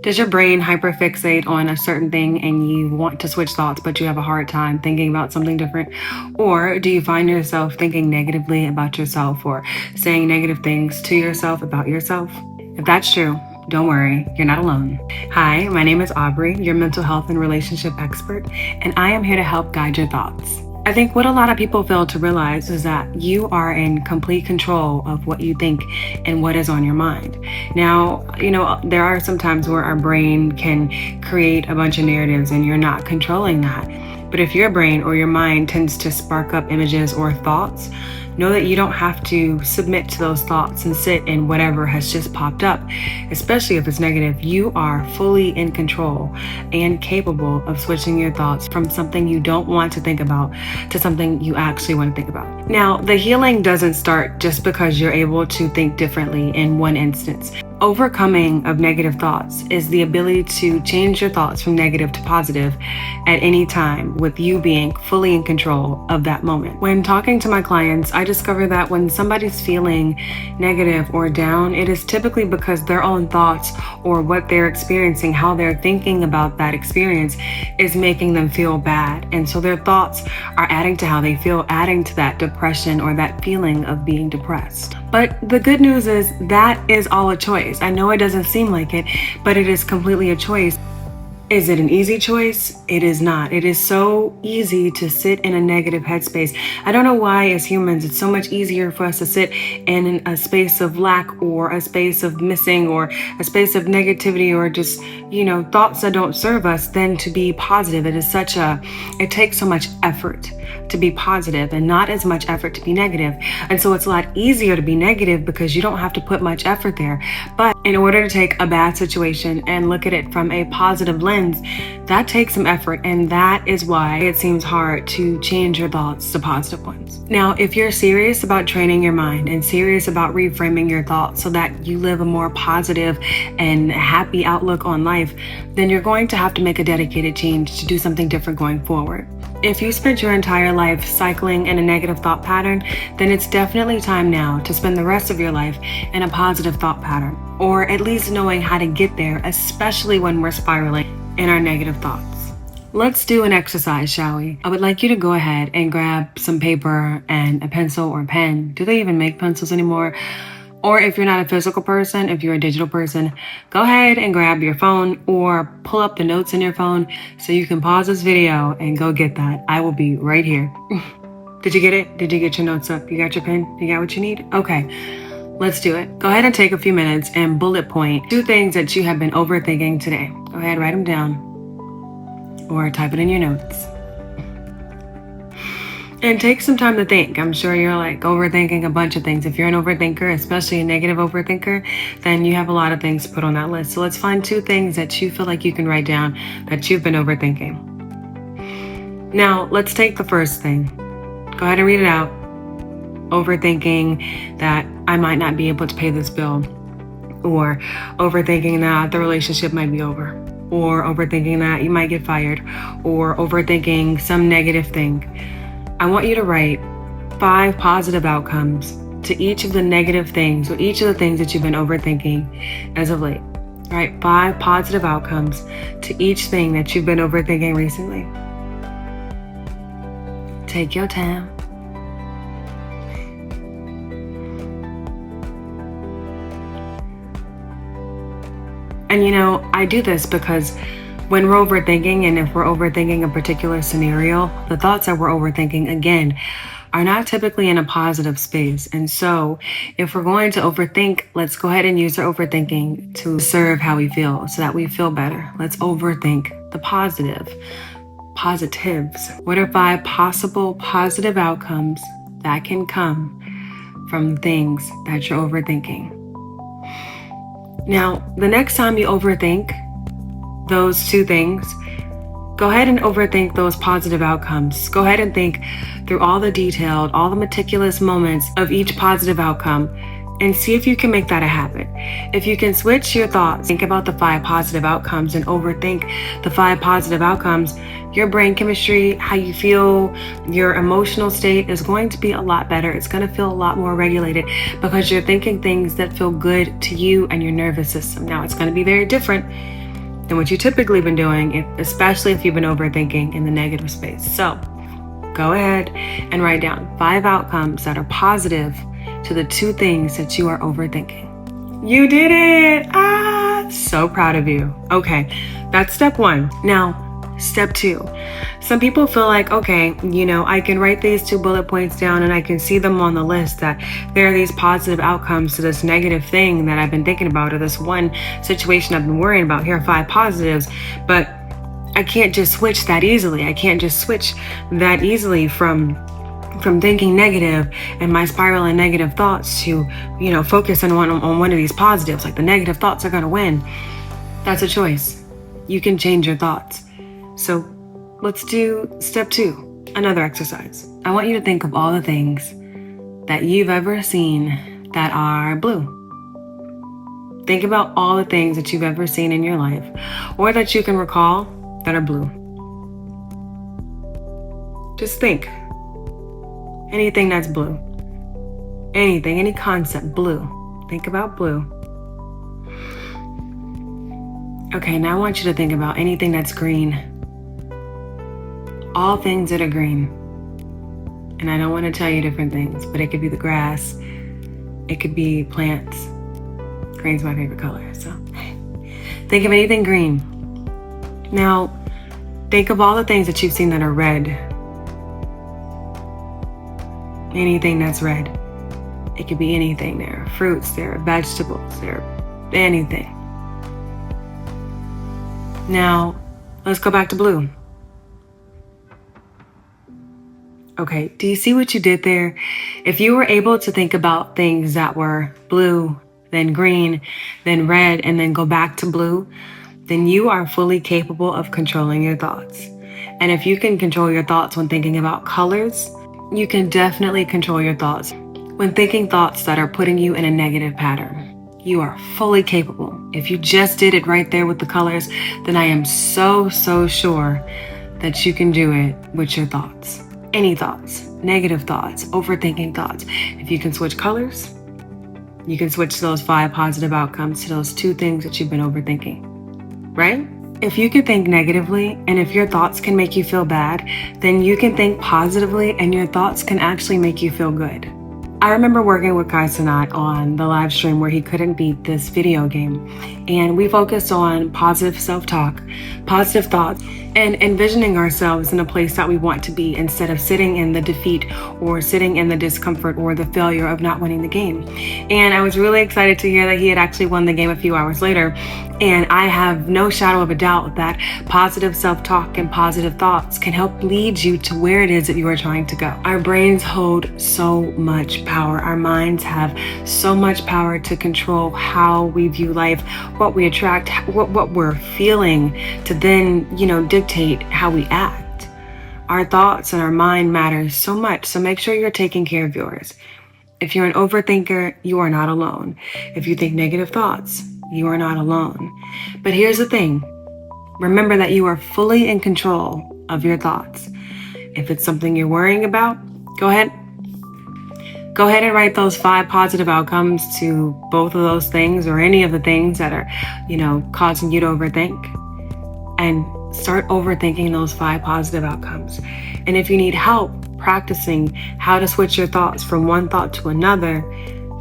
Does your brain hyperfixate on a certain thing and you want to switch thoughts, but you have a hard time thinking about something different? Or do you find yourself thinking negatively about yourself or saying negative things to yourself about yourself? If that's true, don't worry, you're not alone. Hi, my name is Aubrey, your mental health and relationship expert, and I am here to help guide your thoughts. I think what a lot of people fail to realize is that you are in complete control of what you think and what is on your mind. Now, there are some times where our brain can create a bunch of narratives and you're not controlling that. But if your brain or your mind tends to spark up images or thoughts, know that you don't have to submit to those thoughts and sit in whatever has just popped up, especially if it's negative. You are fully in control and capable of switching your thoughts from something you don't want to think about to something you actually want to think about. Now, the healing doesn't start just because you're able to think differently in one instance. Overcoming of negative thoughts is the ability to change your thoughts from negative to positive at any time, with you being fully in control of that moment. When talking to my clients, I discover that when somebody's feeling negative or down, it is typically because their own thoughts or what they're experiencing, how they're thinking about that experience is making them feel bad. And so their thoughts are adding to how they feel, adding to that depression or that feeling of being depressed. But the good news is that is all a choice. I know it doesn't seem like it, but it is completely a choice. Is it an easy choice? It is not. It is so easy to sit in a negative headspace. I don't know why as humans it's so much easier for us to sit in a space of lack or a space of missing or a space of negativity or just, thoughts that don't serve us than to be positive. It takes so much effort to be positive and not as much effort to be negative. And so it's a lot easier to be negative because you don't have to put much effort there. But in order to take a bad situation and look at it from a positive lens, that takes some effort, and that is why it seems hard to change your thoughts to positive ones. Now, if you're serious about training your mind and serious about reframing your thoughts so that you live a more positive and happy outlook on life, then you're going to have to make a dedicated change to do something different going forward. If you spent your entire life cycling in a negative thought pattern, then it's definitely time now to spend the rest of your life in a positive thought pattern, or at least knowing how to get there, especially when we're spiraling in our negative thoughts. Let's do an exercise, shall we? I would like you to go ahead and grab some paper and a pencil or pen. Do they even make pencils anymore? Or if you're not a physical person, if you're a digital person, go ahead and grab your phone or pull up the notes in your phone so you can pause this video and go get that. I will be right here. Did you get it? Did you get your notes up? You got your pen? You got what you need? Okay, let's do it. Go ahead and take a few minutes and bullet point 2 things that you have been overthinking today. Go ahead, write them down or type it in your notes. And take some time to think. I'm sure you're overthinking a bunch of things. If you're an overthinker, especially a negative overthinker, then you have a lot of things to put on that list. So let's find 2 things that you feel like you can write down that you've been overthinking. Now, let's take the first thing. Go ahead and read it out. Overthinking that I might not be able to pay this bill, or overthinking that the relationship might be over, or overthinking that you might get fired, or overthinking some negative thing. I want you to write 5 positive outcomes to each of the negative things or each of the things that you've been overthinking as of late. Write 5 positive outcomes to each thing that you've been overthinking recently. Take your time. And I do this because when we're overthinking, and if we're overthinking a particular scenario, the thoughts that we're overthinking, again, are not typically in a positive space. And so if we're going to overthink, let's go ahead and use our overthinking to serve how we feel so that we feel better. Let's overthink the positives. What are 5 possible positive outcomes that can come from things that you're overthinking? Now, the next time you overthink those 2 things, go ahead and overthink those positive outcomes. Go ahead and think through all the detailed, all the meticulous moments of each positive outcome and see if you can make that a habit. If you can switch your thoughts, think about the 5 positive outcomes and overthink the 5 positive outcomes, your brain chemistry, how you feel, your emotional state is going to be a lot better. It's going to feel a lot more regulated because you're thinking things that feel good to you and your nervous system. Now, it's going to be very different than what you typically been doing, especially if you've been overthinking in the negative space. So go ahead and write down 5 outcomes that are positive to the 2 things that you are overthinking. You did it! So proud of you. Okay, that's step 1. Now, step 2. Some people feel like, okay, I can write these 2 bullet points down and I can see them on the list that there are these positive outcomes to this negative thing that I've been thinking about, or this one situation I've been worrying about. Here are 5 positives, but I can't just switch that easily. I can't just switch that easily from thinking negative and my spiraling negative thoughts to, focus on one of these positives. Like the negative thoughts are going to win. That's a choice. You can change your thoughts. So let's do step 2, another exercise. I want you to think of all the things that you've ever seen that are blue. Think about all the things that you've ever seen in your life or that you can recall that are blue. Just think. Anything that's blue. Anything, any concept, blue. Think about blue. Okay, now I want you to think about anything that's green. All things that are green. And I don't want to tell you different things, but it could be the grass. It could be plants. Green's my favorite color, so think of anything green. Now, think of all the things that you've seen that are red. Anything that's red. It could be anything. There are fruits, there are vegetables, there are anything. Now, let's go back to blue. Okay, do you see what you did there? If you were able to think about things that were blue, then green, then red, and then go back to blue, then you are fully capable of controlling your thoughts. And if you can control your thoughts when thinking about colors, you can definitely control your thoughts when thinking thoughts that are putting you in a negative pattern. You are fully capable. If you just did it right there with the colors, then I am so sure that you can do it with your thoughts. Any thoughts, negative thoughts, overthinking thoughts. If you can switch colors, you can switch those 5 positive outcomes to those 2 things that you've been overthinking, right? If you can think negatively and if your thoughts can make you feel bad, then you can think positively and your thoughts can actually make you feel good. I remember working with Kai Sanat on the live stream where he couldn't beat this video game. And we focused on positive self-talk, positive thoughts, and envisioning ourselves in a place that we want to be instead of sitting in the defeat or sitting in the discomfort or the failure of not winning the game. And I was really excited to hear that he had actually won the game a few hours later. And I have no shadow of a doubt that positive self-talk and positive thoughts can help lead you to where it is that you are trying to go. Our brains hold so much power. Our minds have so much power to control how we view life, what we attract, what we're feeling, to then, dictate how we act. Our thoughts and our mind matters so much, so make sure you're taking care of yours. If you're an overthinker, you are not alone. If you think negative thoughts, you are not alone. But here's the thing. Remember that you are fully in control of your thoughts. If it's something you're worrying about, go ahead and write those 5 positive outcomes to both of those things or any of the things that are, causing you to overthink. And start overthinking those 5 positive outcomes. And if you need help practicing how to switch your thoughts from one thought to another,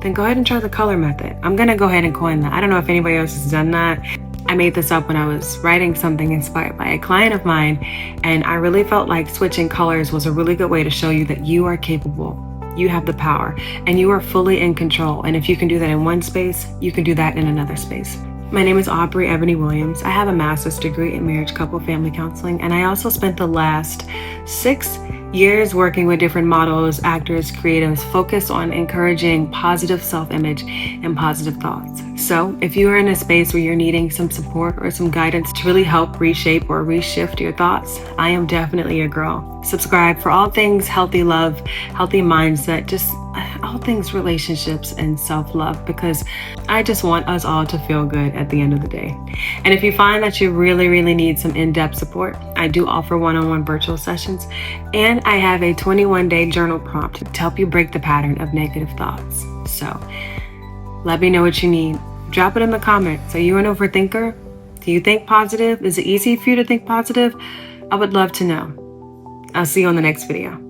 then go ahead and try the color method. I'm going to go ahead and coin that. I don't know if anybody else has done that. I made this up when I was writing something inspired by a client of mine, and I really felt like switching colors was a really good way to show you that you are capable. You have the power and you are fully in control. And if you can do that in one space, you can do that in another space. My name is Aubrey Ebony Williams. I have a master's degree in marriage, couple, family counseling, and I also spent the last 6 years working with different models, actors, creatives, focused on encouraging positive self-image and positive thoughts. So if you are in a space where you're needing some support or some guidance to really help reshape or reshift your thoughts, I am definitely your girl. Subscribe for all things healthy love, healthy mindset, just all things relationships and self-love, because I just want us all to feel good at the end of the day. And if you find that you really need some in-depth support, I do offer one-on-one virtual sessions, and I have a 21-day journal prompt to help you break the pattern of negative thoughts. So let me know what you need. Drop it in the comments. Are you an overthinker? Do Do you think positive? Is it easy for you to think positive? I would love to know. I'll see you on the next video.